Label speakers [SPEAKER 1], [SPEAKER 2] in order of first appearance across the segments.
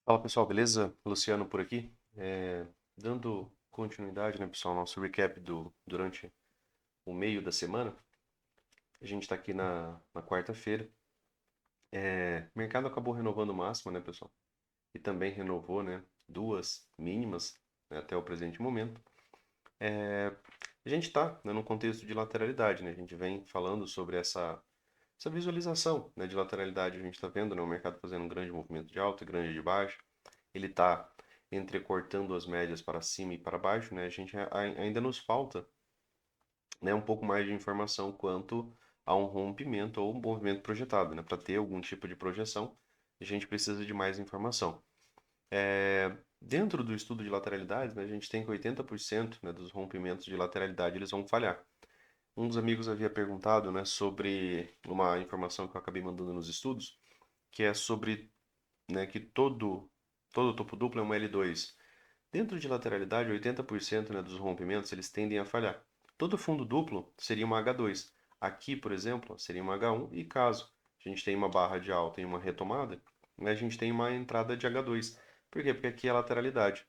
[SPEAKER 1] Fala pessoal, beleza? Luciano por aqui. Dando continuidade, né, pessoal, ao nosso recap durante o meio da semana. A gente está aqui na quarta-feira. O mercado acabou renovando o máximo, né, pessoal? E também renovou, né, duas mínimas, né, até o presente momento. A gente está, né, num contexto de lateralidade, né? A gente vem falando sobre essa visualização, né, de lateralidade. A gente está vendo, né, o mercado fazendo um grande movimento de alta e grande de baixa. Ele está entrecortando as médias para cima e para baixo, né? Ainda nos falta, né, um pouco mais de informação quanto a um rompimento ou um movimento projetado, né? Para ter algum tipo de projeção, a gente precisa de mais informação. Dentro do estudo de lateralidades, né, a gente tem que 80%, né, dos rompimentos de lateralidade eles vão falhar. Um dos amigos havia perguntado, né, sobre uma informação que eu acabei mandando nos estudos, que é sobre, né, que todo topo duplo é uma L2. Dentro de lateralidade, 80%, né, dos rompimentos eles tendem a falhar. Todo fundo duplo seria uma H2. Aqui, por exemplo, seria uma H1 e caso a gente tenha uma barra de alta e uma retomada, né, a gente tem uma entrada de H2. Por quê? Porque aqui é lateralidade.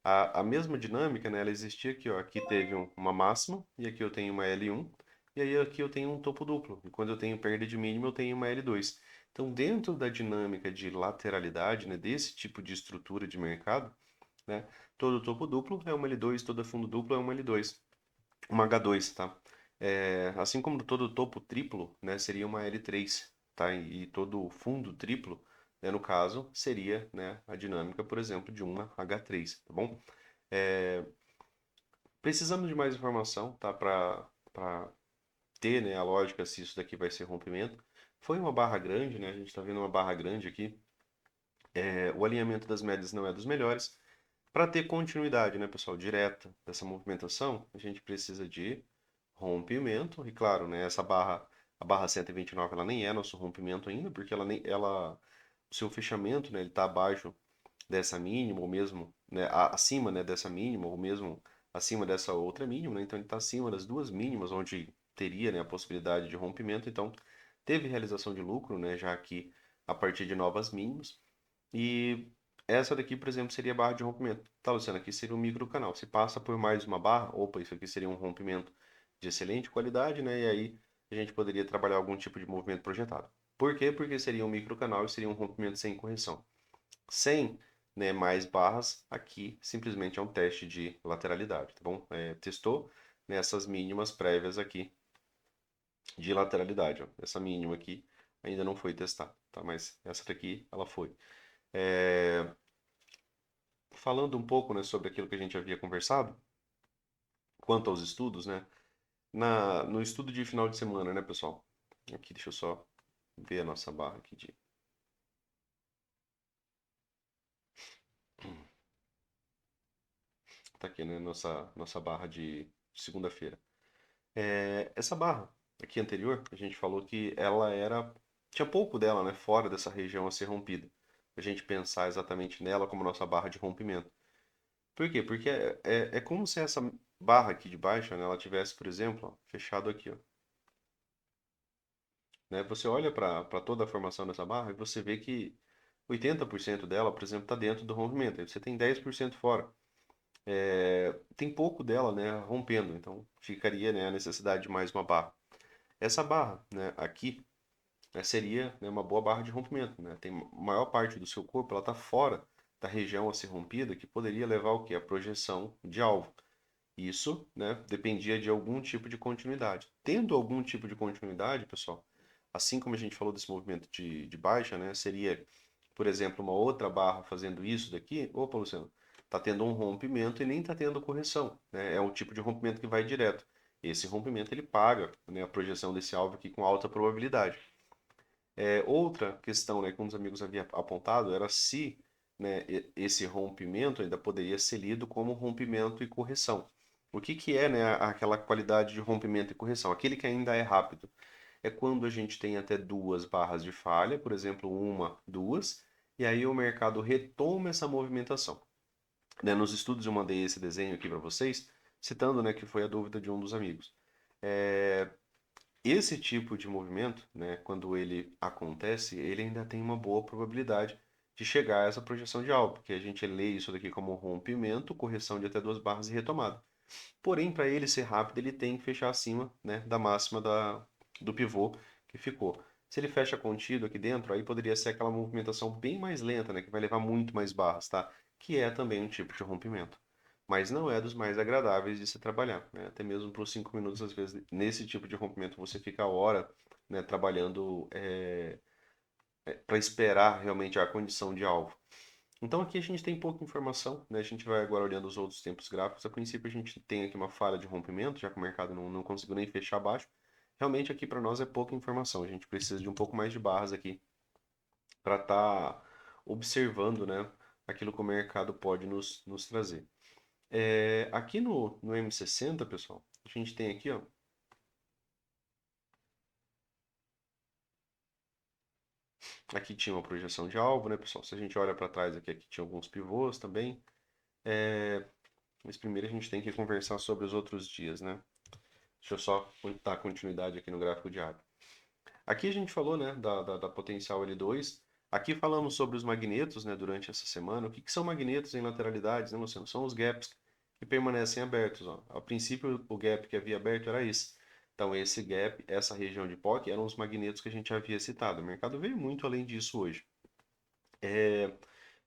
[SPEAKER 1] A mesma dinâmica, né, ela existia aqui, ó. Aqui teve uma máxima e aqui eu tenho uma L1 e aí aqui eu tenho um topo duplo. E quando eu tenho perda de mínima, eu tenho uma L2. Então, dentro da dinâmica de lateralidade, né, desse tipo de estrutura de mercado, né? Todo topo duplo é uma L2, todo fundo duplo é uma L2, uma H2, tá? Assim como todo topo triplo, né, seria uma L3, tá? E todo fundo triplo, né, no caso, seria, né, a dinâmica, por exemplo, de uma H3, tá bom? É, Precisamos de mais informação, tá? Para ter, né, a lógica se isso daqui vai ser rompimento. Foi uma barra grande, né? A gente está vendo uma barra grande aqui. O alinhamento das médias não é dos melhores. Para ter continuidade, né, pessoal, direta dessa movimentação, a gente precisa de rompimento. E claro, né, a barra 129, ela nem é nosso rompimento ainda, porque o seu fechamento, né, ele está abaixo dessa mínima, ou mesmo, né, acima, né, dessa mínima, ou mesmo acima dessa outra mínima, né, então ele está acima das duas mínimas, onde teria, né, a possibilidade de rompimento. Então, teve realização de lucro, né, já aqui a partir de novas mínimas. E essa daqui, por exemplo, seria a barra de rompimento. Tá, Luciano, aqui seria um microcanal. Se passa por mais uma barra, opa, isso aqui seria um rompimento de excelente qualidade, né? E aí a gente poderia trabalhar algum tipo de movimento projetado. Por quê? Porque seria um microcanal e seria um rompimento sem correção. Sem, né, mais barras, aqui simplesmente é um teste de lateralidade, tá bom? Testou nessas mínimas prévias aqui de lateralidade, ó. Essa mínima aqui ainda não foi testada, tá? Mas essa daqui, ela foi. É, Falando um pouco, né, sobre aquilo que a gente havia conversado, quanto aos estudos, né? No estudo de final de semana, né, pessoal? Aqui, deixa eu só ver a nossa barra aqui de. Tá aqui, né? Nossa barra de segunda-feira. Essa barra aqui anterior, a gente falou que ela era. Tinha pouco dela, né? Fora dessa região a ser rompida. A gente pensar exatamente nela como nossa barra de rompimento. Por quê? Porque é como se essa barra aqui de baixo, né, ela tivesse, por exemplo, ó, fechado aqui, ó. Né? Você olha para toda a formação dessa barra e você vê que 80% dela, por exemplo, está dentro do rompimento. Aí você tem 10% fora. Tem pouco dela, né, rompendo, então ficaria, né, a necessidade de mais uma barra. Essa barra, né, aqui, né, seria, né, uma boa barra de rompimento, né? Tem maior parte do seu corpo, ela está fora da região a ser rompida, que poderia levar o quê? A projeção de alvo. Isso, né, dependia de algum tipo de continuidade. Tendo algum tipo de continuidade, pessoal, assim como a gente falou desse movimento de baixa, né, seria, por exemplo, uma outra barra fazendo isso daqui. Opa, Luciano, está tendo um rompimento e nem está tendo correção, né? É um tipo de rompimento que vai direto. Esse rompimento ele paga, né, a projeção desse alvo aqui com alta probabilidade. Outra questão, né, que um dos amigos havia apontado era se, né, esse rompimento ainda poderia ser lido como rompimento e correção. O que que é, né, aquela qualidade de rompimento e correção? Aquele que ainda é rápido. É quando a gente tem até duas barras de falha, por exemplo, uma, duas, e aí o mercado retoma essa movimentação. Né, nos estudos eu mandei esse desenho aqui para vocês, citando, né, que foi a dúvida de um dos amigos. É, Esse tipo de movimento, né, quando ele acontece, ele ainda tem uma boa probabilidade de chegar a essa projeção de alvo, porque a gente lê isso daqui como rompimento, correção de até duas barras e retomada. Porém, para ele ser rápido, ele tem que fechar acima, né, da máxima do pivô que ficou. Se ele fecha contido aqui dentro, aí poderia ser aquela movimentação bem mais lenta, né, que vai levar muito mais barras, tá? Que é também um tipo de rompimento. Mas não é dos mais agradáveis de se trabalhar, né? Até mesmo por 5 minutos, às vezes, nesse tipo de rompimento, você fica a hora, né, trabalhando para esperar realmente a condição de alvo. Então aqui a gente tem pouca informação, né? A gente vai agora olhando os outros tempos gráficos. A princípio a gente tem aqui uma falha de rompimento, já que o mercado não conseguiu nem fechar abaixo. Realmente aqui para nós é pouca informação. A gente precisa de um pouco mais de barras aqui para estar observando, né, aquilo que o mercado pode nos trazer. Aqui no M60, pessoal, a gente tem aqui, ó, aqui tinha uma projeção de alvo, né, pessoal? Se a gente olha para trás aqui tinha alguns pivôs também. Mas primeiro a gente tem que conversar sobre os outros dias, né? Deixa eu só dar continuidade aqui no gráfico diário. Aqui a gente falou, né, da potencial L2. Aqui falamos sobre os magnetos, né, durante essa semana. O que são magnetos em lateralidades, né, Luciano? São os gaps que permanecem abertos, ó. A princípio, o gap que havia aberto era esse. Então, esse gap, essa região de POC, eram os magnetos que a gente havia citado. O mercado veio muito além disso hoje.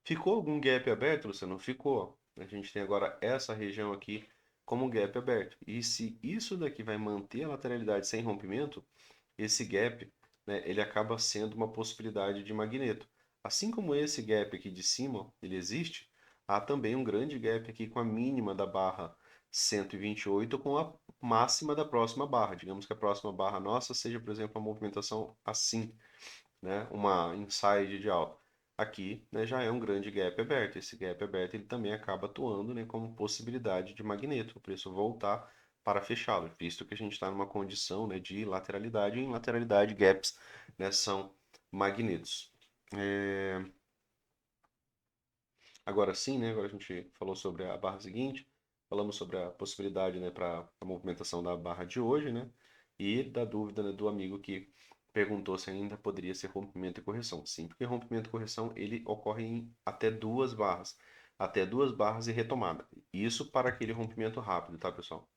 [SPEAKER 1] Ficou algum gap aberto, Luciano? Ficou. A gente tem agora essa região aqui como um gap aberto. E se isso daqui vai manter a lateralidade sem rompimento, esse gap, né, ele acaba sendo uma possibilidade de magneto. Assim como esse gap aqui de cima, ele existe, há também um grande gap aqui com a mínima da barra 128 com a máxima da próxima barra. Digamos que a próxima barra nossa seja, por exemplo, uma movimentação assim, né, uma inside de alta. Aqui, né, já é um grande gap aberto. Esse gap aberto ele também acaba atuando, né, como possibilidade de magneto, o preço voltar para fechá-lo, visto que a gente está numa condição, né, de lateralidade, e em lateralidade gaps, né, são magnetos. Agora sim, né, agora a gente falou sobre a barra seguinte, falamos sobre a possibilidade, né, para a movimentação da barra de hoje, né, e da dúvida, né, do amigo que perguntou se ainda poderia ser rompimento e correção. Sim, porque rompimento e correção ele ocorre em até duas barras e retomada. Isso para aquele rompimento rápido, tá, pessoal?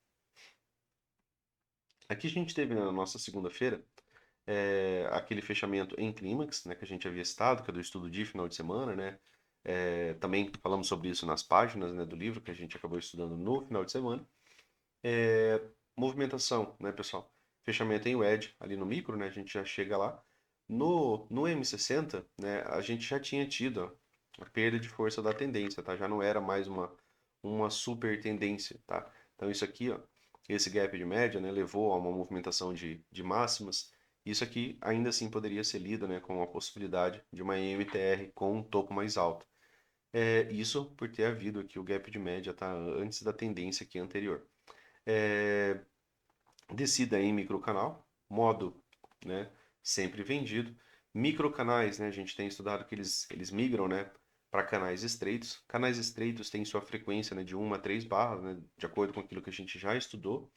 [SPEAKER 1] Aqui a gente teve na nossa segunda-feira aquele fechamento em clímax, né, que a gente havia citado, que é do estudo de final de semana, né? Também falamos sobre isso nas páginas, né, do livro que a gente acabou estudando no final de semana. Movimentação, né, pessoal? Fechamento em wedge ali no micro, né? A gente já chega lá. No M60, né, a gente já tinha tido ó, a perda de força da tendência, tá? Já não era mais uma super tendência, tá? Então isso aqui, ó, esse gap de média, né, levou a uma movimentação de máximas. Isso aqui ainda assim poderia ser lido, né, com a possibilidade de uma MTR com um topo mais alto. Isso por ter havido aqui o gap de média, tá? Antes da tendência aqui anterior. É, Descida em microcanal, modo, né, sempre vendido. Microcanais, né, a gente tem estudado que eles migram, né, para canais estreitos. Canais estreitos têm sua frequência, né, de 1 a 3 barras, né, de acordo com aquilo que a gente já estudou.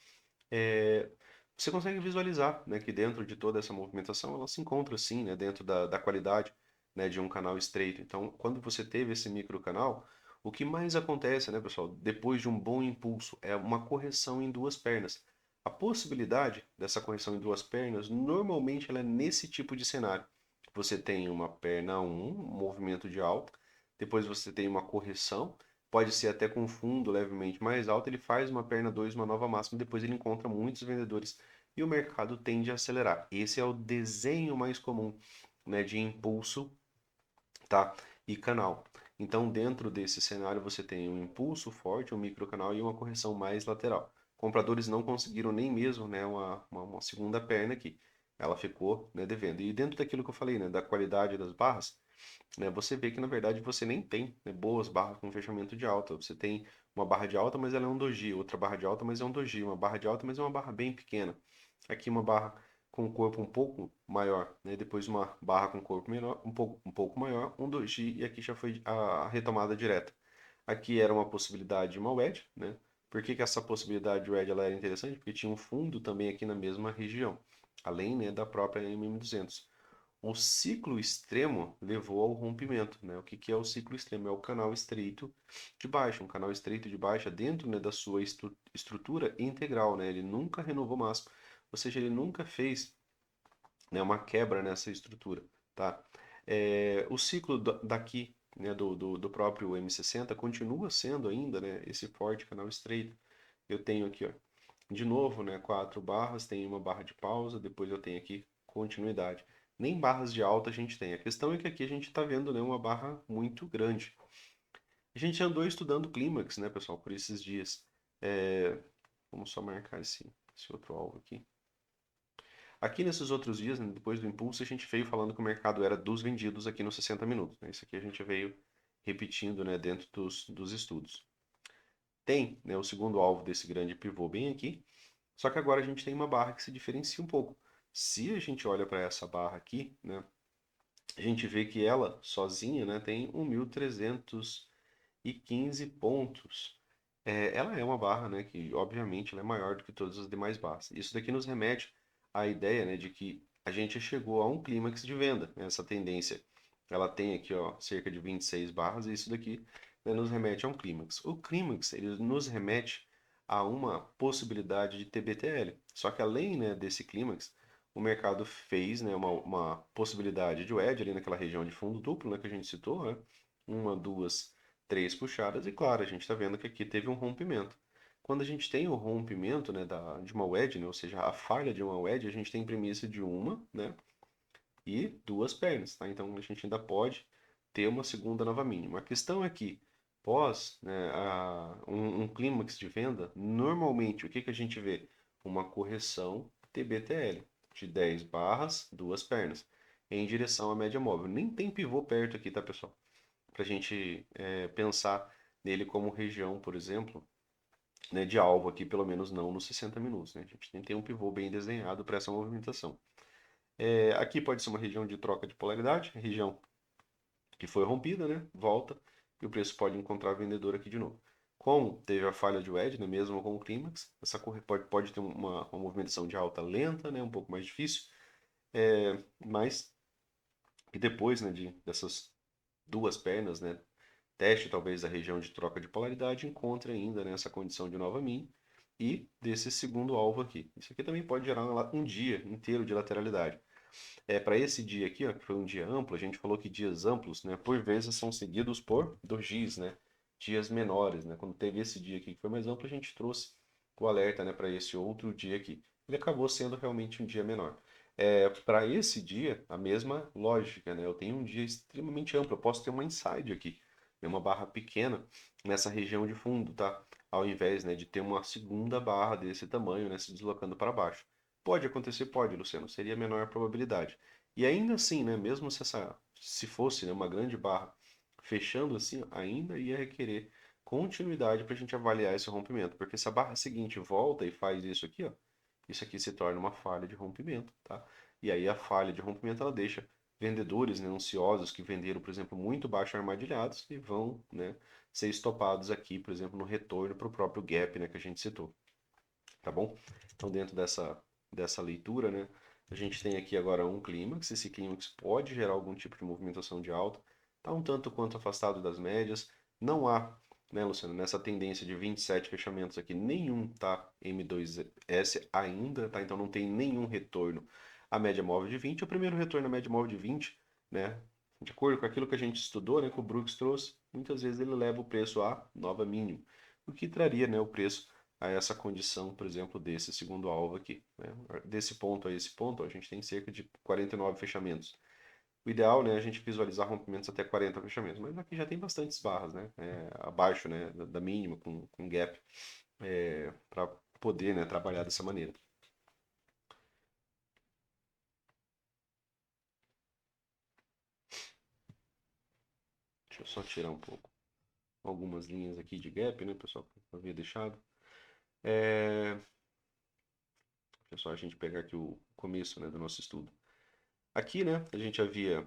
[SPEAKER 1] É, Você consegue visualizar, né, que dentro de toda essa movimentação, ela se encontra, sim, né, dentro da qualidade, né, de um canal estreito. Então, quando você teve esse microcanal, o que mais acontece, né, pessoal, depois de um bom impulso, é uma correção em duas pernas. A possibilidade dessa correção em duas pernas, normalmente ela é nesse tipo de cenário. Você tem uma perna um movimento de alta, depois você tem uma correção, pode ser até com fundo levemente mais alto, ele faz uma perna 2 uma nova máxima, depois ele encontra muitos vendedores e o mercado tende a acelerar. Esse é o desenho mais comum, né, de impulso, tá? E canal. Então, dentro desse cenário, você tem um impulso forte, um microcanal e uma correção mais lateral. Compradores não conseguiram nem mesmo, né, uma segunda perna aqui. Ela ficou, né, devendo. E dentro daquilo que eu falei, né, da qualidade das barras, né, você vê que na verdade você nem tem, né, boas barras com fechamento de alta. Você tem uma barra de alta, mas ela é um doji, outra barra de alta, mas é um doji, uma barra de alta, mas é uma barra bem pequena. Aqui uma barra com um corpo um pouco maior, né, depois uma barra com corpo menor, um pouco maior, um doji e aqui já foi a retomada direta. Aqui era uma possibilidade de uma wedge, né? Por que essa possibilidade de wedge ela era interessante? Porque tinha um fundo também aqui na mesma região, além, né, da própria MM200. O ciclo extremo levou ao rompimento, né? O que que é o ciclo extremo? É o canal estreito de baixa, um canal estreito de baixa dentro, né, da sua estrutura integral, né? Ele nunca renovou máximo, ou seja, ele nunca fez, né, uma quebra nessa estrutura, tá? O ciclo daqui, né, do próprio M60 continua sendo ainda, né, esse forte canal estreito. Eu tenho aqui, ó, de novo, né, 4 barras, tem uma barra de pausa, depois eu tenho aqui continuidade. Nem barras de alta a gente tem. A questão é que aqui a gente está vendo, né, uma barra muito grande. A gente andou estudando clímax, né, pessoal, por esses dias. Vamos só marcar esse outro alvo aqui. Aqui nesses outros dias, né, depois do impulso, a gente veio falando que o mercado era dos vendidos aqui nos 60 minutos, né? Isso aqui a gente veio repetindo, né, dentro dos estudos. Tem, né, o segundo alvo desse grande pivô bem aqui, só que agora a gente tem uma barra que se diferencia um pouco. Se a gente olha para essa barra aqui, né, a gente vê que ela sozinha, né, tem 1.315 pontos. Ela é uma barra, né, que obviamente ela é maior do que todas as demais barras. Isso daqui nos remete à ideia, né, de que a gente chegou a um clímax de venda, né, essa tendência. Ela tem aqui, ó, cerca de 26 barras e isso daqui, né, nos remete a um clímax. O clímax, ele nos remete a uma possibilidade de TBTL. Só que além, né, desse clímax, o mercado fez, né, uma possibilidade de wedge ali naquela região de fundo duplo, né, que a gente citou, né, uma, duas, três puxadas, e claro, a gente está vendo que aqui teve um rompimento. Quando a gente tem o rompimento, né, de uma wedge, né, ou seja, a falha de uma wedge, a gente tem premissa de uma, né, e duas pernas, tá? Então a gente ainda pode ter uma segunda nova mínima. A questão é que pós, né, um clímax de venda, normalmente o que que a gente vê? Uma correção TBTL de 10 barras, duas pernas, em direção à média móvel. Nem tem pivô perto aqui, tá, pessoal? Para a gente pensar nele como região, por exemplo, né, de alvo aqui, pelo menos não nos 60 minutos. Né? A gente tem que ter um pivô bem desenhado para essa movimentação. Aqui pode ser uma região de troca de polaridade, região que foi rompida, né? Volta, e o preço pode encontrar vendedor aqui de novo. Como teve a falha de wedge, né, mesmo com o clímax, essa pode ter uma movimentação de alta lenta, né, um pouco mais difícil, mas e depois, né, dessas duas pernas, né, teste talvez da região de troca de polaridade, encontre ainda nessa condição de nova min e desse segundo alvo aqui. Isso aqui também pode gerar um dia inteiro de lateralidade. Para esse dia aqui, ó, que foi um dia amplo, a gente falou que dias amplos, né, por vezes são seguidos por dojis, né, dias menores, né. Quando teve esse dia aqui que foi mais amplo, a gente trouxe o alerta, né, para esse outro dia aqui. Ele acabou sendo realmente um dia menor. Para esse dia, a mesma lógica, né? Eu tenho um dia extremamente amplo, eu posso ter uma inside aqui, né, uma barra pequena nessa região de fundo, tá? Ao invés, né, de ter uma segunda barra desse tamanho, né, se deslocando para baixo. Pode acontecer, pode, Luciano, seria a menor probabilidade. E ainda assim, né, mesmo se fosse, né, uma grande barra fechando assim, ainda ia requerer continuidade para a gente avaliar esse rompimento, porque se a barra seguinte volta e faz isso aqui, ó, isso aqui se torna uma falha de rompimento, tá? E aí a falha de rompimento ela deixa vendedores, né, ansiosos que venderam, por exemplo, muito baixo armadilhados e vão, né, ser estopados aqui, por exemplo, no retorno para o próprio gap, né, que a gente citou, tá bom? Então, dentro dessa leitura, né, a gente tem aqui agora um clímax. Esse clímax pode gerar algum tipo de movimentação de alta, tá um tanto quanto afastado das médias. Não há, né, Luciano, nessa tendência de 27 fechamentos aqui, nenhum tá M2S ainda, tá? Então não tem nenhum retorno à média móvel de 20. O primeiro retorno à média móvel de 20, né, de acordo com aquilo que a gente estudou, né, que o Brooks trouxe, muitas vezes ele leva o preço a nova mínima, o que traria, né, o preço a essa condição, por exemplo, desse segundo alvo aqui, né? Desse ponto a esse ponto, a gente tem cerca de 49 fechamentos. O ideal, né, é a gente visualizar rompimentos até 40 fechamentos, mas aqui já tem bastantes barras, né, abaixo, né, da mínima, com gap, para poder, né, trabalhar dessa maneira. Deixa eu só tirar um pouco algumas linhas aqui de gap, né, pessoal, que eu havia deixado. É... Deixa só a gente pegar aqui o começo, né, do nosso estudo. Aqui, né, a gente havia,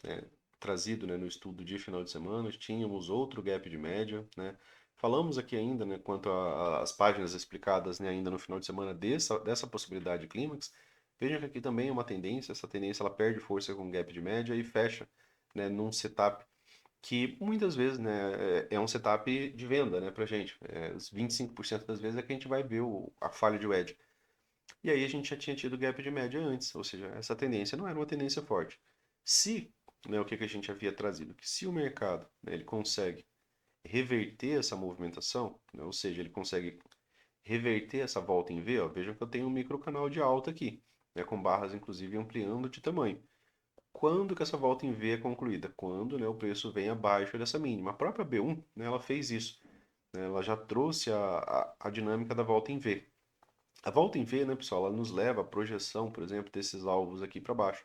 [SPEAKER 1] né, trazido, né, no estudo de final de semana, tínhamos outro gap de média, né? Falamos aqui ainda, né, quanto às páginas explicadas, né, ainda no final de semana dessa possibilidade de clímax, Veja que aqui também é uma tendência, essa tendência ela perde força com gap de média e fecha, né, num setup que muitas vezes, né, é um setup de venda, né, pra gente. Os 25% das vezes é que a gente vai ver a falha de wedge. E aí a gente já tinha tido gap de média antes, ou seja, essa tendência não era uma tendência forte. Se, né, o que que a gente havia trazido? Que se o mercado, né, ele consegue reverter essa movimentação, né, ou seja, ele consegue reverter essa volta em V, ó, vejam que eu tenho um micro canal de alta aqui, né, com barras inclusive ampliando de tamanho. Quando que essa volta em V é concluída? Quando, né, o preço vem abaixo dessa mínima. A própria B1, né, ela fez isso, né, ela já trouxe a dinâmica da volta em V. A volta em V, né, pessoal, ela nos leva à projeção, por exemplo, desses alvos aqui para baixo.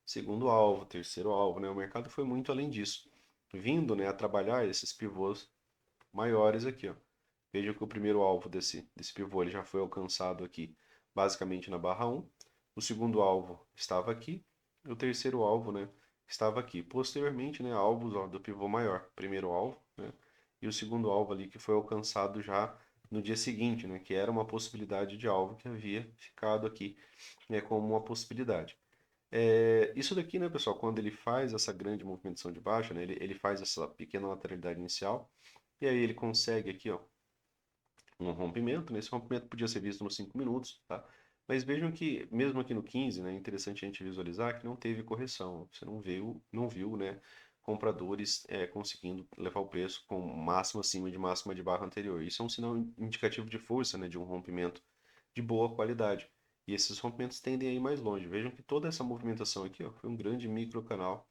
[SPEAKER 1] Segundo alvo, terceiro alvo, né, o mercado foi muito além disso, vindo, né, a trabalhar esses pivôs maiores aqui, ó. Veja que o primeiro alvo desse pivô ele já foi alcançado aqui, basicamente na barra 1. O segundo alvo estava aqui. E o terceiro alvo, né, estava aqui. Posteriormente, né, alvos ó, do pivô maior. Primeiro alvo, né, e o segundo alvo ali que foi alcançado já no dia seguinte, né, que era uma possibilidade de alvo que havia ficado aqui, né, como uma possibilidade. Isso daqui, né, pessoal, quando ele faz essa grande movimentação de baixa, né, ele faz essa pequena lateralidade inicial, e aí ele consegue aqui, ó, um rompimento, né? Esse rompimento podia ser visto nos 5 minutos, tá? Mas vejam que, mesmo aqui no 15, né, é interessante a gente visualizar que não teve correção. Você não viu, né, compradores conseguindo levar o preço com máximo acima de máxima de barra anterior. Isso é um sinal indicativo de força, né, de um rompimento de boa qualidade. E esses rompimentos tendem a ir mais longe. Vejam que toda essa movimentação aqui, ó, foi um grande microcanal,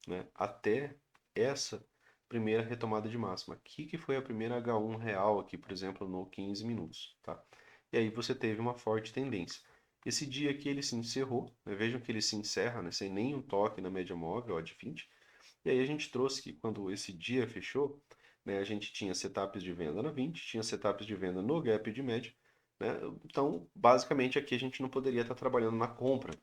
[SPEAKER 1] né, até essa primeira retomada de máxima. Aqui que foi a primeira H1 real aqui, por exemplo, no 15 minutos, tá? E aí você teve uma forte tendência. Esse dia aqui ele se encerrou, né? Vejam que ele se encerra, né? Sem nenhum toque na média móvel, ó, de 20. E aí a gente trouxe que quando esse dia fechou, né, a gente tinha setups de venda na 20, tinha setups de venda no gap de média, né? Então, basicamente aqui a gente não poderia estar trabalhando na compra,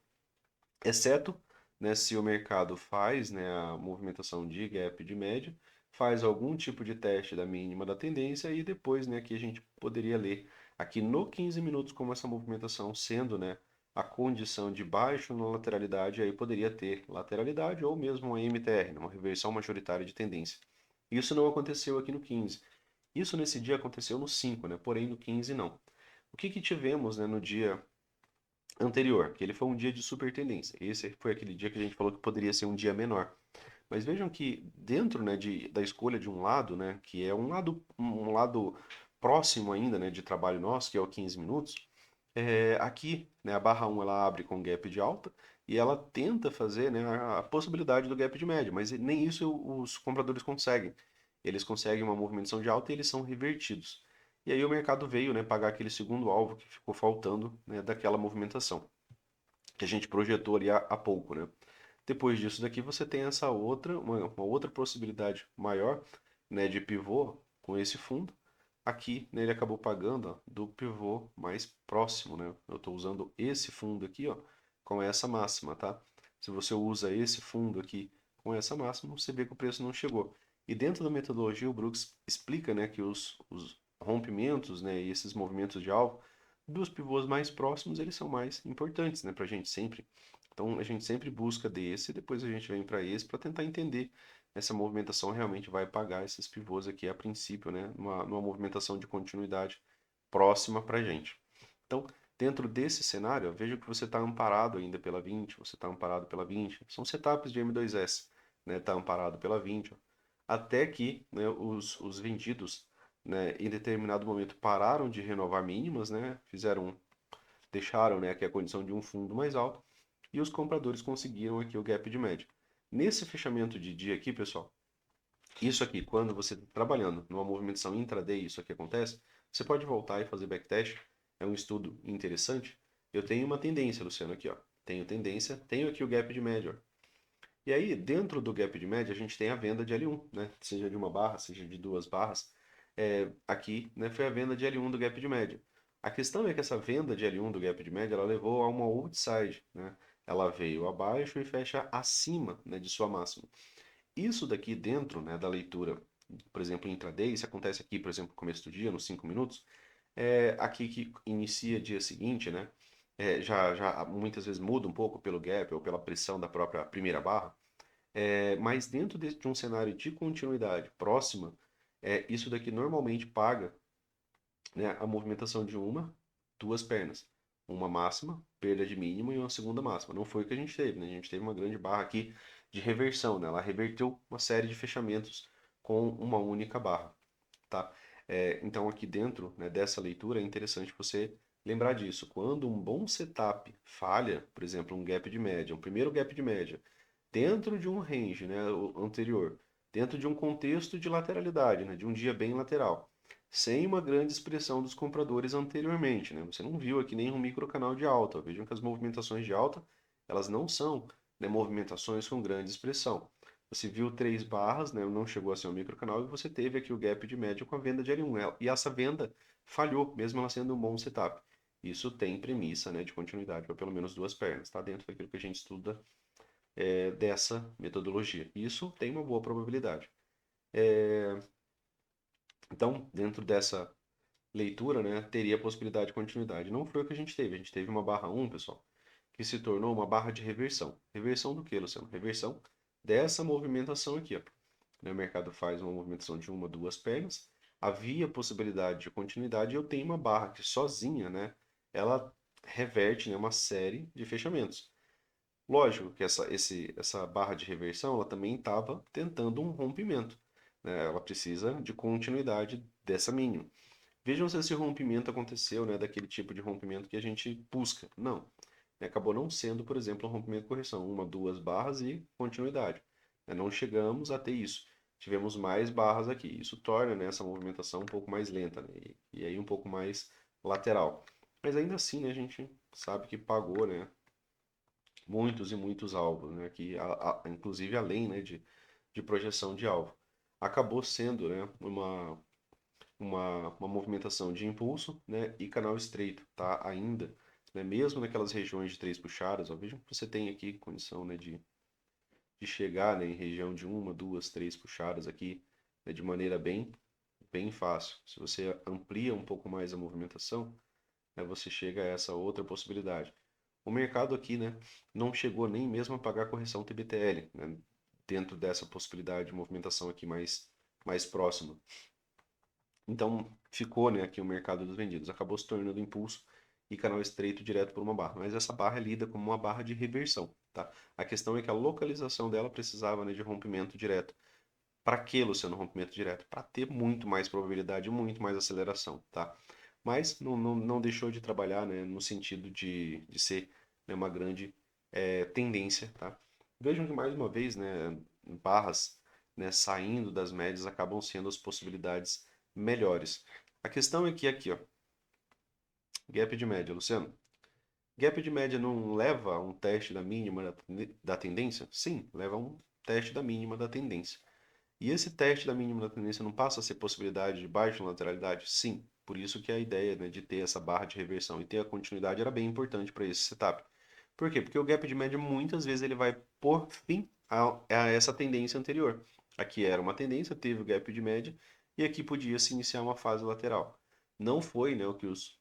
[SPEAKER 1] exceto, né, se o mercado faz, né, a movimentação de gap de média, faz algum tipo de teste da mínima da tendência e depois, né, aqui a gente poderia ler aqui no 15 minutos como essa movimentação sendo, né, a condição de baixo na lateralidade, aí poderia ter lateralidade ou mesmo uma MTR, né, uma reversão majoritária de tendência. Isso não aconteceu aqui no 15. Isso nesse dia aconteceu no 5, né, porém no 15 não. O que que tivemos, né, no dia anterior, que ele foi um dia de super tendência. Esse foi aquele dia que a gente falou que poderia ser um dia menor. Mas vejam que dentro, né, da escolha de um lado, né, que é um lado próximo ainda, né, de trabalho nosso, que é o 15 minutos, aqui, né, a barra 1 ela abre com gap de alta e ela tenta fazer, né, a possibilidade do gap de média, mas nem isso os compradores conseguem. Eles conseguem uma movimentação de alta e eles são revertidos. E aí o mercado veio, né, pagar aquele segundo alvo que ficou faltando, né, daquela movimentação que a gente projetou ali há pouco, né? Depois disso daqui você tem essa outra, uma outra possibilidade maior, né, de pivô com esse fundo. Aqui, né, ele acabou pagando ó, do pivô mais próximo, né? Eu estou usando esse fundo aqui, ó, com essa máxima, tá? Se você usa esse fundo aqui com essa máxima, você vê que o preço não chegou. E dentro da metodologia, o Brooks explica, né, que os rompimentos, né, e esses movimentos de alvo dos pivôs mais próximos, eles são mais importantes, né, para a gente sempre. Então, a gente sempre busca desse, depois a gente vem para esse para tentar entender essa movimentação realmente vai pagar esses pivôs aqui a princípio, né, numa movimentação de continuidade próxima para a gente. Então, dentro desse cenário, ó, veja que você está amparado ainda pela 20, você está amparado pela 20, são setups de M2S, né, está amparado pela 20, ó, até que, né, os vendidos, né, em determinado momento pararam de renovar mínimas, né, deixaram, né, aqui a condição de um fundo mais alto e os compradores conseguiram aqui o gap de média. Nesse fechamento de dia aqui, pessoal, isso aqui, quando você está trabalhando numa movimentação intraday, isso aqui acontece, você pode voltar e fazer backtest, é um estudo interessante. Eu tenho uma tendência, Luciano, aqui, ó. Tenho tendência, tenho aqui o gap de média, ó. E aí, dentro do gap de média, a gente tem a venda de L1, né? Seja de uma barra, seja de duas barras. Aqui, né, foi a venda de L1 do gap de média. A questão é que essa venda de L1 do gap de média, ela levou a uma outside, né? Ela veio abaixo e fecha acima, né, de sua máxima. Isso daqui dentro, né, da leitura, por exemplo, intraday, isso acontece aqui, por exemplo, no começo do dia, nos 5 minutos, aqui que inicia dia seguinte, né? já muitas vezes muda um pouco pelo gap ou pela pressão da própria primeira barra. Mas dentro de um cenário de continuidade próxima, isso daqui normalmente paga, né, a movimentação de uma, duas pernas. Uma máxima, perda de mínima e uma segunda máxima. Não foi o que a gente teve, né? A gente teve uma grande barra aqui de reversão, né? Ela reverteu uma série de fechamentos com uma única barra, tá? Então aqui dentro, né, dessa leitura é interessante você lembrar disso. Quando um bom setup falha, por exemplo, um gap de média, um primeiro gap de média, dentro de um range, né, o anterior, dentro de um contexto de lateralidade, né, de um dia bem lateral, sem uma grande expressão dos compradores anteriormente, né? Você não viu aqui nenhum microcanal de alta. Vejam que as movimentações de alta, elas não são, né, movimentações com grande expressão. Você viu três barras, né, não chegou a ser um microcanal, e você teve aqui o gap de média com a venda de L1. E essa venda falhou, mesmo ela sendo um bom setup. Isso tem premissa, né, de continuidade para pelo menos duas pernas, tá dentro daquilo que a gente estuda dessa metodologia. Isso tem uma boa probabilidade. Então, dentro dessa leitura, né, teria a possibilidade de continuidade. Não foi o que a gente teve. A gente teve uma barra 1, pessoal, que se tornou uma barra de reversão. Reversão do que, Luciano? Reversão dessa movimentação aqui, ó. O mercado faz uma movimentação de uma, duas pernas. Havia possibilidade de continuidade e eu tenho uma barra que sozinha, né, ela reverte, né, uma série de fechamentos. Lógico que essa barra de reversão ela também estava tentando um rompimento, né? Ela precisa de continuidade dessa mínima. Vejam se esse rompimento aconteceu, né, daquele tipo de rompimento que a gente busca. Não. Acabou não sendo, por exemplo, um rompimento de correção. Uma, duas barras e continuidade. Não chegamos a ter isso. Tivemos mais barras aqui. Isso torna, né, essa movimentação um pouco mais lenta, né, e aí um pouco mais lateral. Mas ainda assim, né, a gente sabe que pagou, né, muitos e muitos alvos, né, que inclusive além, né, de projeção de alvo. Acabou sendo, né, uma movimentação de impulso, né, e canal estreito, tá? Ainda, né, mesmo naquelas regiões de três puxadas, ó, vejam que você tem aqui condição, né, de chegar, né, em região de uma, duas, três puxadas aqui, né, de maneira bem fácil. Se você amplia um pouco mais a movimentação, né, você chega a essa outra possibilidade. O mercado aqui, né, não chegou nem mesmo a pagar a correção TBTL, né, dentro dessa possibilidade de movimentação aqui mais próxima. Então ficou, né, aqui o mercado dos vendidos. Acabou se tornando impulso e canal estreito direto por uma barra. Mas essa barra é lida como uma barra de reversão, tá? A questão é que a localização dela precisava, né, de rompimento direto. Para que, Luciano, rompimento direto? Para ter muito mais probabilidade, muito mais aceleração, tá? Mas não deixou de trabalhar, né, no sentido de ser, né, uma grande tendência, tá? Vejam que mais uma vez, né, barras, né, saindo das médias acabam sendo as possibilidades melhores. A questão é que aqui, ó, gap de média, Luciano. Gap de média não leva a um teste da mínima da tendência? Sim, leva a um teste da mínima da tendência. E esse teste da mínima da tendência não passa a ser possibilidade de baixa lateralidade? Sim. Por isso que a ideia, né, de ter essa barra de reversão e ter a continuidade era bem importante para esse setup. Por quê? Porque o gap de média muitas vezes ele vai por fim a essa tendência anterior. Aqui era uma tendência, teve o gap de média e aqui podia se iniciar uma fase lateral. Não foi, né, o que os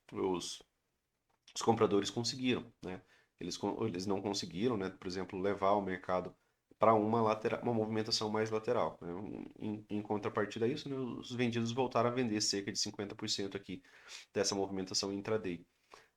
[SPEAKER 1] compradores conseguiram, né? Eles não conseguiram, né, por exemplo, levar o mercado para uma movimentação mais lateral, né? Em contrapartida a isso, né, os vendidos voltaram a vender cerca de 50% aqui dessa movimentação intraday.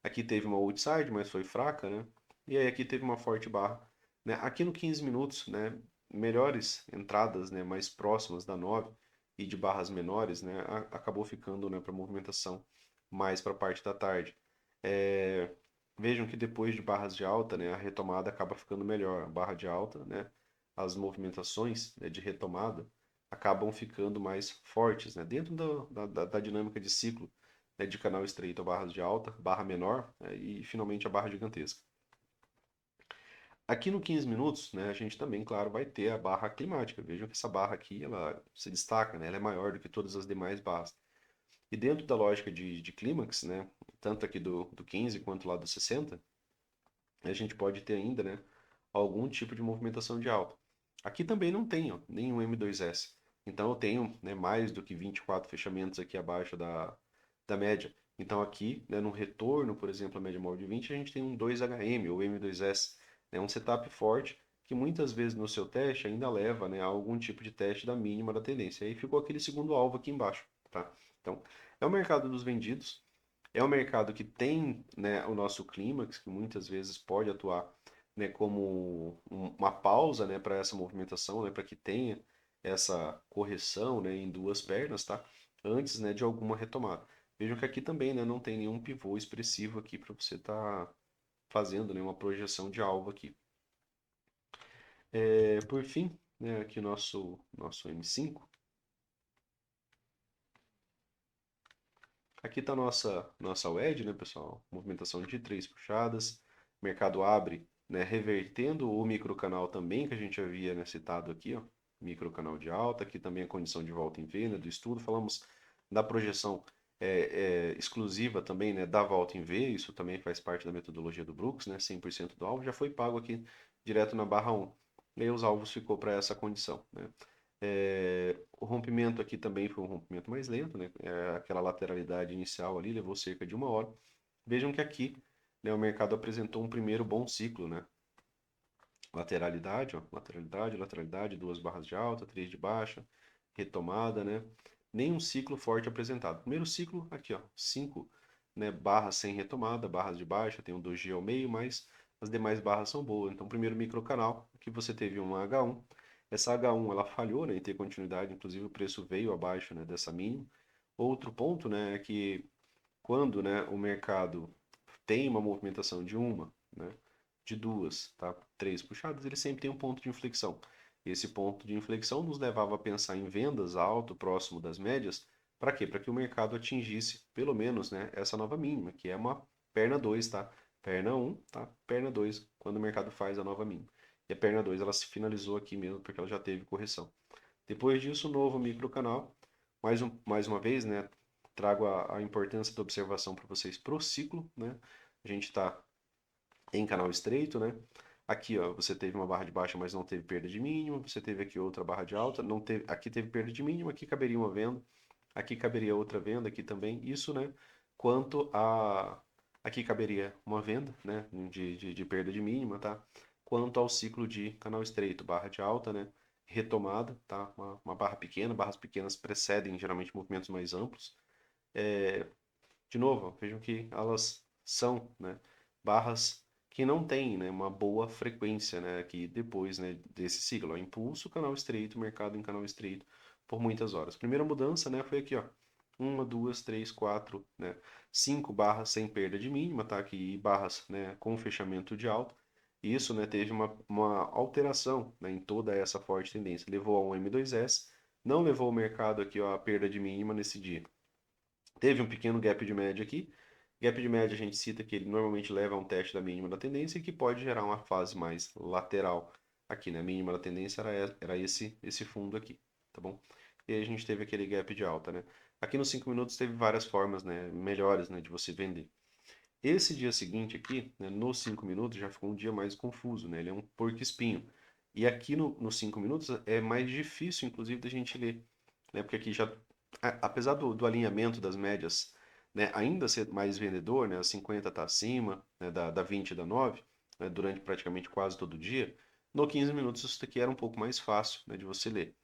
[SPEAKER 1] Aqui teve uma outside, mas foi fraca, né? E aí aqui teve uma forte barra, né? Aqui no 15 minutos, né, melhores entradas, né, mais próximas da 9 e de barras menores, né, acabou ficando, né, para movimentação mais para a parte da tarde. É, vejam que depois de barras de alta, né, a retomada acaba ficando melhor. A barra de alta, né, as movimentações, né, de retomada acabam ficando mais fortes, né, dentro da dinâmica de ciclo, né, de canal estreito a barras de alta, barra menor, né, e finalmente a barra gigantesca. Aqui no 15 minutos, né, a gente também, claro, vai ter a barra climática. Vejam que essa barra aqui, ela se destaca, né, ela é maior do que todas as demais barras. E dentro da lógica de clímax, né, tanto aqui do 15 quanto lá do 60, a gente pode ter ainda, né, algum tipo de movimentação de alta. Aqui também não tenho nenhum M2S. Então eu tenho, né, mais do que 24 fechamentos aqui abaixo da média. Então aqui, né, no retorno, por exemplo, a média móvel de 20, a gente tem um 2HM ou M2S, né, um setup forte que muitas vezes no seu teste ainda leva, né, a algum tipo de teste da mínima da tendência. Aí ficou aquele segundo alvo aqui embaixo, tá? Então, é o mercado dos vendidos, é um mercado que tem, né, o nosso clímax, que muitas vezes pode atuar, né, como uma pausa, né, para essa movimentação, né, para que tenha essa correção, né, em duas pernas, tá? Antes, né, de alguma retomada. Vejam que aqui também, né, não tem nenhum pivô expressivo aqui para você estar fazendo, né, uma projeção de alvo aqui. Por fim, né, aqui nosso M5. Aqui está nossa WED, né, pessoal? Movimentação de 3 puxadas. O mercado abre, né, revertendo o microcanal também, que a gente havia, né, citado aqui, ó. Microcanal de alta. Aqui também a condição de volta em V, né, do estudo. Falamos da projeção exclusiva também, né, da volta em V. Isso também faz parte da metodologia do Brooks, né? 100% do alvo. Já foi pago aqui direto na barra 1. E aí os alvos ficou para essa condição, né? O rompimento aqui também foi um rompimento mais lento, né? Aquela lateralidade inicial ali levou cerca de 1 hora. Vejam que aqui, né, o mercado apresentou um primeiro bom ciclo, né? Lateralidade, ó, lateralidade, lateralidade, 2 barras de alta, 3 de baixa, retomada, né? Nenhum ciclo forte apresentado. Primeiro ciclo, aqui, ó, 5, né, barras sem retomada, barras de baixa, tem um 2G ao meio, mas as demais barras são boas. Então, primeiro microcanal, aqui você teve uma H1. Essa H1 ela falhou, né, em ter continuidade, inclusive o preço veio abaixo, né, dessa mínima. Outro ponto, né, é que quando, né, o mercado tem uma movimentação de uma, né, de duas, tá, 3 puxadas, ele sempre tem um ponto de inflexão. Esse ponto de inflexão nos levava a pensar em vendas alto, próximo das médias. Para quê? Para que o mercado atingisse pelo menos, né, essa nova mínima, que é uma perna 2, tá? Perna 1, tá? Perna 2, quando o mercado faz a nova mínima. E a perna 2 ela se finalizou aqui mesmo porque ela já teve correção. Depois disso, novo microcanal. Mais uma vez, né, trago a importância da observação para vocês pro ciclo, né? A gente está em canal estreito, né? Aqui, ó, você teve uma barra de baixa, mas não teve perda de mínima. Você teve aqui outra barra de alta, não teve, aqui teve perda de mínima, aqui caberia uma venda, aqui caberia outra venda, aqui também. Isso, né? Quanto a aqui caberia uma venda, né, de perda de mínima, tá? Quanto ao ciclo de canal estreito, barra de alta, né? Retomada, tá? Uma barra pequena, barras pequenas precedem geralmente movimentos mais amplos. De novo, vejam que elas são, né, barras que não têm, né, uma boa frequência, né, aqui depois, né, desse ciclo. Ó, impulso, canal estreito, mercado em canal estreito por muitas horas. Primeira mudança, né, foi aqui, ó, 1, 2, 3, 4, né, 5 barras sem perda de mínima, tá aqui, e barras, né, com fechamento de alta. Isso, né, teve uma alteração, né, em toda essa forte tendência. Levou a um M2S, não levou o mercado aqui, ó, a perda de mínima nesse dia. Teve um pequeno gap de média aqui. Gap de média a gente cita que ele normalmente leva a um teste da mínima da tendência e que pode gerar uma fase mais lateral aqui, né? A mínima da tendência era esse fundo aqui, tá bom? E aí a gente teve aquele gap de alta, né? Aqui nos 5 minutos teve várias formas, né, melhores, né, de você vender. Esse dia seguinte aqui, né, nos 5 minutos, já ficou um dia mais confuso, né? Ele é um porco-espinho. E aqui nos 5 minutos é mais difícil, inclusive, da gente ler, né? Porque aqui já, apesar do alinhamento das médias, né, ainda ser mais vendedor, né? A 50 está acima, né, da 20 e da 9, né, durante praticamente quase todo o dia, no 15 minutos isso daqui era um pouco mais fácil, né, de você ler.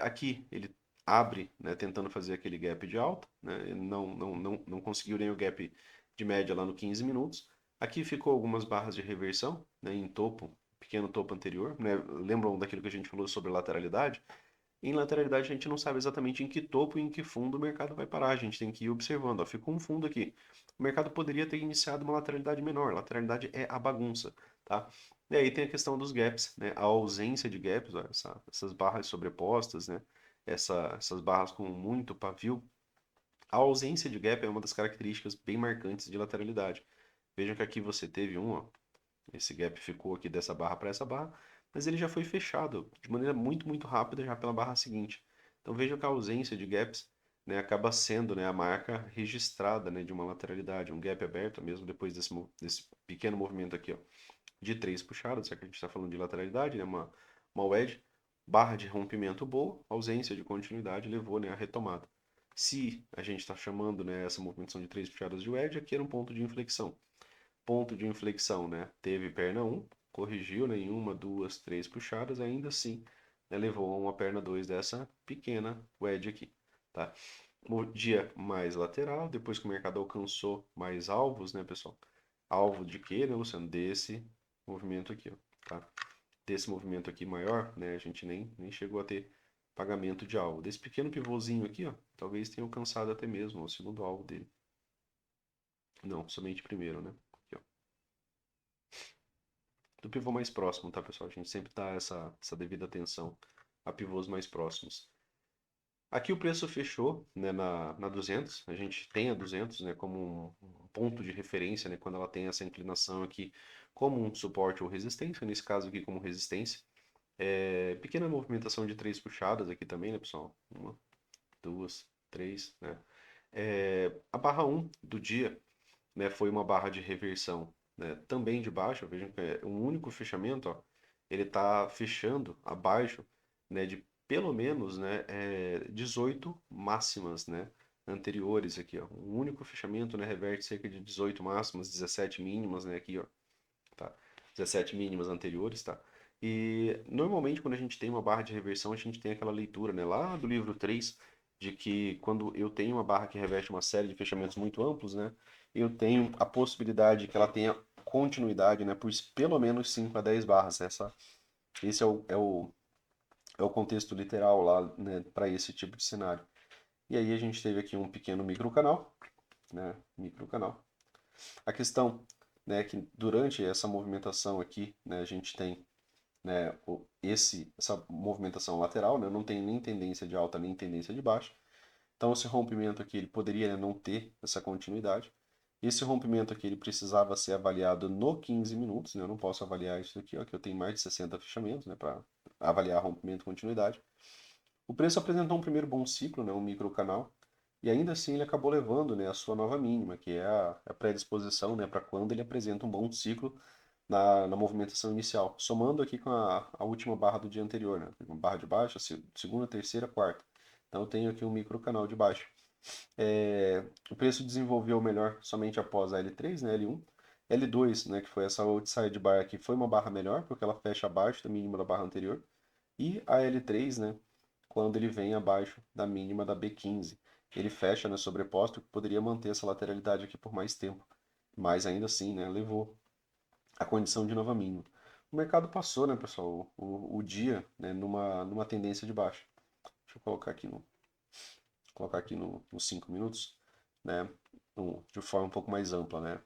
[SPEAKER 1] Aqui ele abre, né, tentando fazer aquele gap de alta, né, não conseguiu nem o gap de média lá no 15 minutos. Aqui ficou algumas barras de reversão, né, em topo, pequeno topo anterior, né, lembram daquilo que a gente falou sobre lateralidade? Em lateralidade a gente não sabe exatamente em que topo e em que fundo o mercado vai parar, a gente tem que ir observando. Ó, ficou um fundo aqui. O mercado poderia ter iniciado uma lateralidade menor, lateralidade é a bagunça, tá? E aí tem a questão dos gaps, né? A ausência de gaps, ó, essas barras sobrepostas, né? Essas barras com muito pavio. A ausência de gap é uma das características bem marcantes de lateralidade. Vejam que aqui você teve ó, esse gap ficou aqui dessa barra para essa barra, mas ele já foi fechado de maneira muito rápida já pela barra seguinte. Então vejam que a ausência de gaps, né, acaba sendo, né, a marca registrada, né, de uma lateralidade, um gap aberto mesmo depois desse pequeno movimento aqui, ó, de 3 puxadas, já que a gente está falando de lateralidade, né, uma wedge, barra de rompimento boa, ausência de continuidade levou, né, a retomada. Se a gente está chamando, né, essa movimentação de 3 puxadas de wedge, aqui era um ponto de inflexão. Ponto de inflexão, né, teve perna 1, corrigiu, né, em 1, 2, 3 puxadas, ainda assim, né, levou a uma perna 2 dessa pequena wedge aqui, tá? Dia mais lateral, depois que o mercado alcançou mais alvos, né, pessoal? Alvo de quê, né, Luciano? Desse movimento aqui, ó, tá? Desse movimento aqui maior, né, a gente nem chegou a ter pagamento de alvo. Desse pequeno pivôzinho aqui, ó, talvez tenha alcançado até mesmo o segundo alvo dele. Não, somente primeiro, né? Aqui, ó. Do pivô mais próximo, tá, pessoal? A gente sempre dá essa devida atenção a pivôs mais próximos. Aqui o preço fechou, né, na 200. A gente tem a 200, né, como um ponto de referência, né, quando ela tem essa inclinação aqui como um suporte ou resistência. Nesse caso aqui como resistência. Pequena movimentação de 3 puxadas aqui também, né, pessoal? 1, 2, 3, né? A barra 1 do dia, né, foi uma barra de reversão, né, também de baixo. Vejam que é um único fechamento, ó, ele está fechando abaixo, né, de pelo menos, né, 18 máximas, né, anteriores aqui, ó. Um único fechamento, né, reverte cerca de 18 máximas, 17 mínimas, né, aqui, ó, tá? 17 mínimas anteriores, tá? E normalmente quando a gente tem uma barra de reversão, a gente tem aquela leitura, né, lá do livro 3, de que quando eu tenho uma barra que reveste uma série de fechamentos muito amplos, né, eu tenho a possibilidade que ela tenha continuidade, né, por pelo menos 5 a 10 barras. Esse é o contexto literal lá, né, para esse tipo de cenário. E aí a gente teve aqui um pequeno microcanal, né, microcanal. A questão, né, que durante essa movimentação aqui, né, a gente tem, né, essa movimentação lateral, né, não tem nem tendência de alta nem tendência de baixa. Então esse rompimento aqui ele poderia, né, não ter essa continuidade. Esse rompimento aqui ele precisava ser avaliado no 15 minutos, né? Eu não posso avaliar isso aqui, ó, que eu tenho mais de 60 fechamentos, né, para avaliar rompimento e continuidade. O preço apresentou um primeiro bom ciclo, né, um microcanal, e ainda assim ele acabou levando, né, a sua nova mínima, que é a predisposição, né, para quando ele apresenta um bom ciclo na movimentação inicial, somando aqui com a última barra do dia anterior, né, uma barra de baixa, segunda, terceira, quarta. Então eu tenho aqui um microcanal de baixo. O preço desenvolveu melhor somente após a L3, né, L1. L2, né, que foi essa outside bar aqui, foi uma barra melhor, porque ela fecha abaixo da mínima da barra anterior. E a L3, né, quando ele vem abaixo da mínima da B15. Ele fecha, né, sobreposto, que poderia manter essa lateralidade aqui por mais tempo. Mas ainda assim, né, levou a condição de nova mínima. O mercado passou, né, pessoal, o dia, né, numa tendência de baixa. Deixa eu colocar aqui nos 5 minutos, né, de forma um pouco mais ampla, né.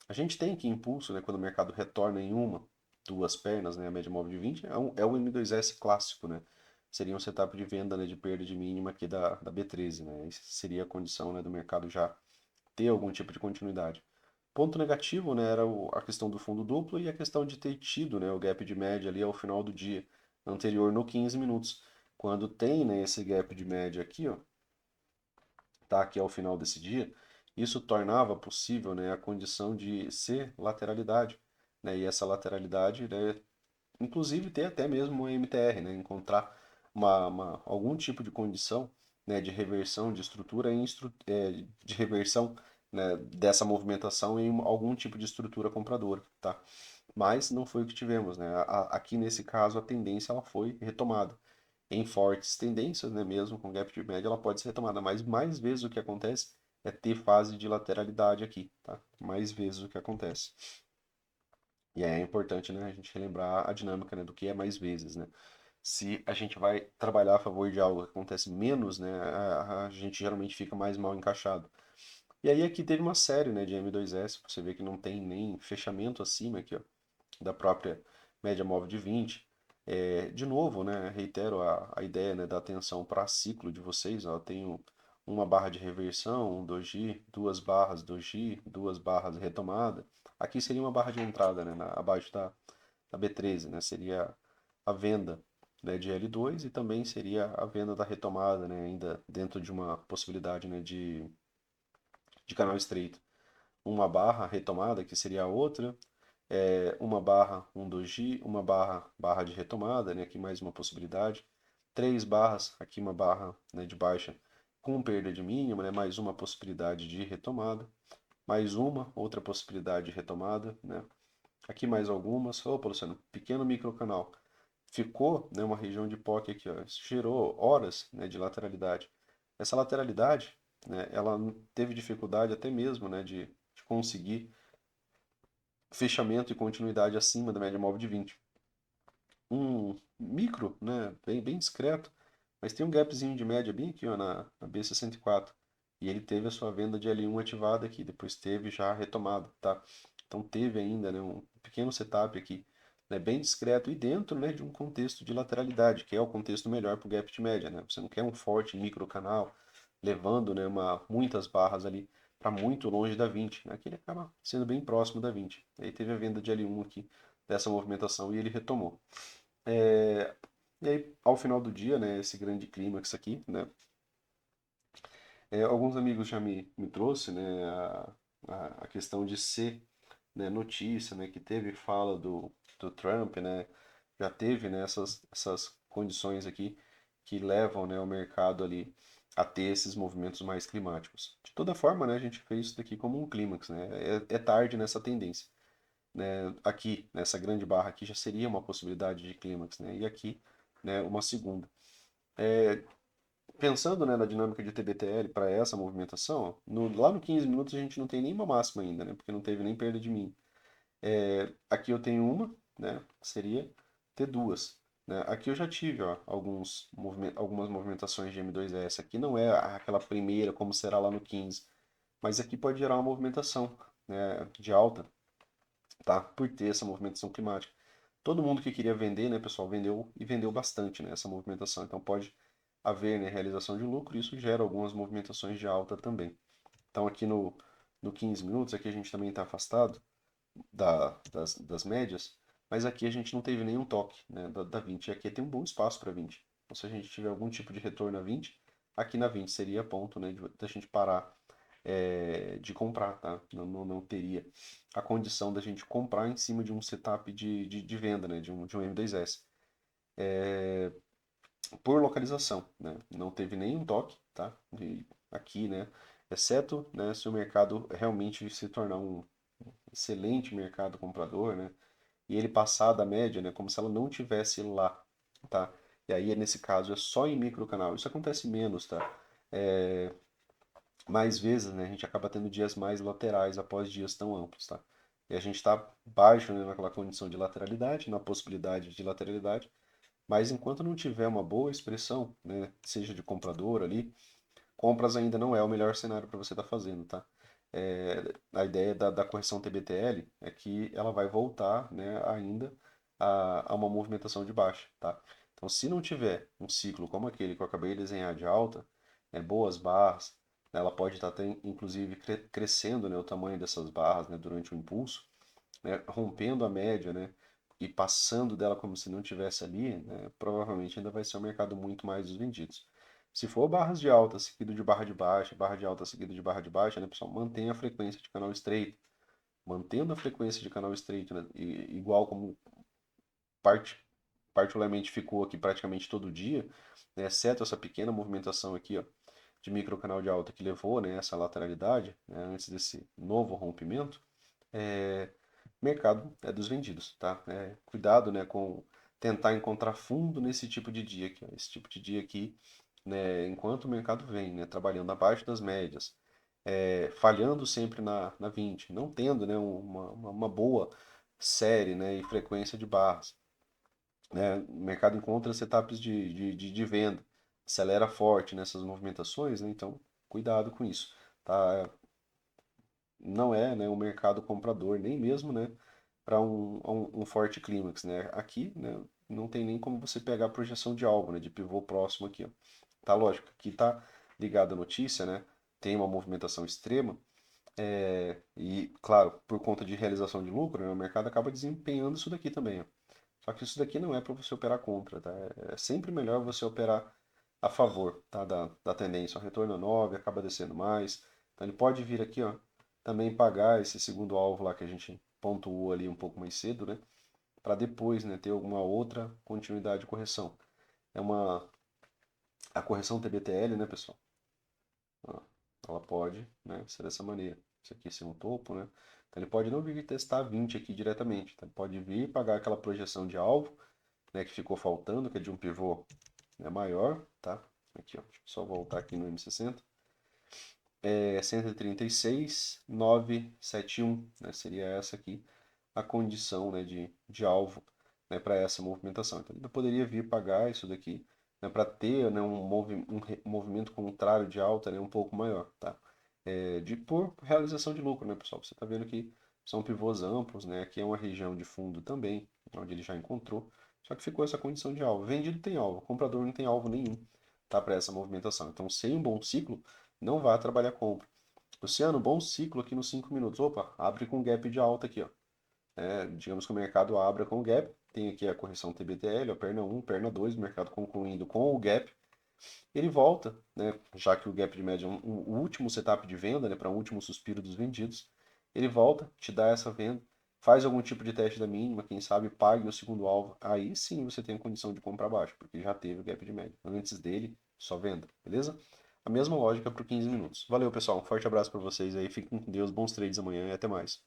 [SPEAKER 1] A gente tem aqui impulso, né, quando o mercado retorna em uma, duas pernas, né, a média móvel de 20, é o M2S clássico, né. Seria um setup de venda, né, de perda de mínima aqui da B13, né. Essa seria a condição, né, do mercado já ter algum tipo de continuidade. Ponto negativo, né, era a questão do fundo duplo e a questão de ter tido, né, o gap de média ali ao final do dia anterior no 15 minutos. Quando tem, né, esse gap de média aqui, ó, tá aqui ao final desse dia, isso tornava possível, né, a condição de ser lateralidade, né, e essa lateralidade, né, inclusive ter até mesmo um MTR, né, encontrar algum tipo de condição, né, de reversão de estrutura de reversão, né, dessa movimentação em algum tipo de estrutura compradora, tá? Mas não foi o que tivemos, né? Aqui nesse caso a tendência ela foi retomada em fortes tendências, né, mesmo com gap de média, ela pode ser retomada, mas mais vezes o que acontece é ter fase de lateralidade aqui, tá? Mais vezes o que acontece. E aí é importante, né, a gente relembrar a dinâmica, né, do que é mais vezes, né? Se a gente vai trabalhar a favor de algo que acontece menos, né, a gente geralmente fica mais mal encaixado. E aí aqui teve uma série, né, de M2S, você vê que não tem nem fechamento acima aqui, ó, da própria média móvel de 20. De novo, né, reitero a ideia, né, da atenção para ciclo de vocês. Ó, eu tenho uma barra de reversão, um doji, duas barras doji, duas barras retomada. Aqui seria uma barra de entrada, né, abaixo da B13, né, seria a venda, né, de L2 e também seria a venda da retomada, né, ainda dentro de uma possibilidade, né, de canal estreito. Uma barra retomada, que seria a outra, uma barra, um doji, uma barra de retomada, né, aqui mais uma possibilidade, três barras, aqui uma barra, né, de baixa, com perda de mínima, né, mais uma possibilidade de retomada, mais uma outra possibilidade de retomada, né? Aqui mais algumas. Opa, Luciano, pequeno microcanal. Ficou, né, uma região de POC aqui, ó. Isso gerou horas, né, de lateralidade. Essa lateralidade, né, ela teve dificuldade até mesmo, né, de conseguir fechamento e continuidade acima da média móvel de 20. Um micro, né, bem discreto, mas tem um gapzinho de média bem aqui, ó, na B64. E ele teve a sua venda de L1 ativada aqui, depois teve já a retomada, tá? Então teve ainda, né, um pequeno setup aqui, né, bem discreto e dentro, né, de um contexto de lateralidade, que é o contexto melhor para o gap de média, né? Você não quer um forte micro canal levando, né, muitas barras ali para muito longe da 20, né? Aqui ele acaba sendo bem próximo da 20. Aí teve a venda de L1 aqui dessa movimentação e ele retomou. É, e aí, ao final do dia, né, esse grande clímax aqui, né, alguns amigos já me trouxe, né, a questão de ser, né, notícia, né, que teve fala do Trump, né, já teve, né, essas condições aqui que levam, né, o mercado ali a ter esses movimentos mais climáticos. De toda forma, né, a gente fez isso daqui como um clímax, né, é tarde nessa tendência, né, aqui, nessa grande barra aqui já seria uma possibilidade de clímax, né, e aqui, né, uma segunda. Pensando, né, na dinâmica de TBTL para essa movimentação, ó, lá no 15 minutos a gente não tem nenhuma máxima ainda, né, porque não teve nem perda de mim. Aqui eu tenho uma, né, que seria ter duas. Né? Aqui eu já tive, ó, algumas movimentações de M2S. Aqui não é aquela primeira como será lá no 15, mas aqui pode gerar uma movimentação, né, de alta, tá? Por ter essa movimentação climática. Todo mundo que queria vender, né, pessoal, vendeu e vendeu bastante, né, essa movimentação. Então pode haver, né, realização de lucro e isso gera algumas movimentações de alta também. Então aqui no 15 minutos, aqui a gente também está afastado das médias, mas aqui a gente não teve nenhum toque, né, da 20. E aqui tem um bom espaço para 20. Então se a gente tiver algum tipo de retorno a 20, aqui na 20 seria ponto, né, da gente parar de comprar, tá? Não teria a condição da gente comprar em cima de um setup de venda, né? De um M2S. Por localização, né? Não teve nenhum toque, tá? E aqui, né? Exceto, né, se o mercado realmente se tornar um excelente mercado comprador, né? E ele passar da média, né? Como se ela não tivesse lá, tá? E aí, nesse caso, é só em microcanal. Isso acontece menos, tá? Mais vezes, né, a gente acaba tendo dias mais laterais após dias tão amplos, tá? E a gente está baixo, né, naquela condição de lateralidade, na possibilidade de lateralidade, mas enquanto não tiver uma boa expressão, né, seja de comprador ali, compras ainda não é o melhor cenário para você estar fazendo, tá? A ideia da correção TBTL é que ela vai voltar, né, ainda a uma movimentação de baixa, tá? Então, se não tiver um ciclo como aquele que eu acabei de desenhar de alta, né, boas barras, né, ela pode estar até, inclusive crescendo, né, o tamanho dessas barras, né, durante o impulso, né, rompendo a média, né, e passando dela como se não tivesse ali, né, provavelmente ainda vai ser um mercado muito mais dos vendidos. Se for barras de alta seguido de barra de alta seguido de barra de baixa, né, pessoal, mantenha a frequência de canal estreito. Mantendo a frequência de canal estreito, né, igual como part, particularmente ficou aqui praticamente todo dia, né, exceto essa pequena movimentação aqui, ó, de microcanal de alta que levou, né, essa lateralidade, né, antes desse novo rompimento, é, mercado é dos vendidos, tá? Cuidado, né, com tentar encontrar fundo nesse tipo de dia aqui, ó. Esse tipo de dia aqui, né, enquanto o mercado vem, né, trabalhando abaixo das médias, falhando sempre na 20, não tendo, né, uma boa série, né, e frequência de barras, né, o mercado encontra setups de venda, acelera forte nessas movimentações, né, então cuidado com isso, tá? Não é, né, um mercado comprador, nem mesmo, né, para um forte clímax, né? Aqui, né, não tem nem como você pegar a projeção de alvo, né, de pivô próximo aqui, ó. Tá lógico, aqui tá ligado à notícia, né? Tem uma movimentação extrema, e, claro, por conta de realização de lucro, né, o mercado acaba desempenhando isso daqui também, ó. Só que isso daqui não é para você operar contra, tá? É sempre melhor você operar a favor, tá? Da tendência. O retorno é 9, acaba descendo mais. Então ele pode vir aqui, ó, também pagar esse segundo alvo lá que a gente pontuou ali um pouco mais cedo, né? Para depois, né, ter alguma outra continuidade de correção. A correção TBTL, né, pessoal? Ó, ela pode, né, ser dessa maneira. Isso aqui ser um topo, né? Então ele pode não vir testar 20 aqui diretamente. Então, ele pode vir pagar aquela projeção de alvo, né, que ficou faltando, que é de um pivô, né, maior, tá? Aqui, ó, deixa eu só voltar aqui no M60. É 136.971, né? Seria essa aqui a condição, né, de alvo, né, para essa movimentação. Então ele poderia vir pagar isso daqui, né, para ter, né, um movimento contrário de alta, né, um pouco maior, tá? Por realização de lucro, né, pessoal? Você está vendo que são pivôs amplos, né? Aqui é uma região de fundo também, onde ele já encontrou. Só que ficou essa condição de alvo. Vendido tem alvo, comprador não tem alvo nenhum, tá? Para essa movimentação. Então, sem um bom ciclo, não vá trabalhar compra. Luciano, bom ciclo aqui nos 5 minutos. Opa, abre com gap de alta aqui, ó. Digamos que o mercado abra com gap, tem aqui a correção TBTL, a perna 1, perna 2, o mercado concluindo com o gap, ele volta, né, já que o gap de média é o último setup de venda, né, para um último suspiro dos vendidos, ele volta, te dá essa venda, faz algum tipo de teste da mínima, quem sabe pague o segundo alvo, aí sim você tem a condição de comprar baixo, porque já teve o gap de média. Antes dele, só venda, beleza? A mesma lógica para 15 minutos. Valeu, pessoal, um forte abraço para vocês aí, fiquem com Deus, bons trades amanhã e até mais.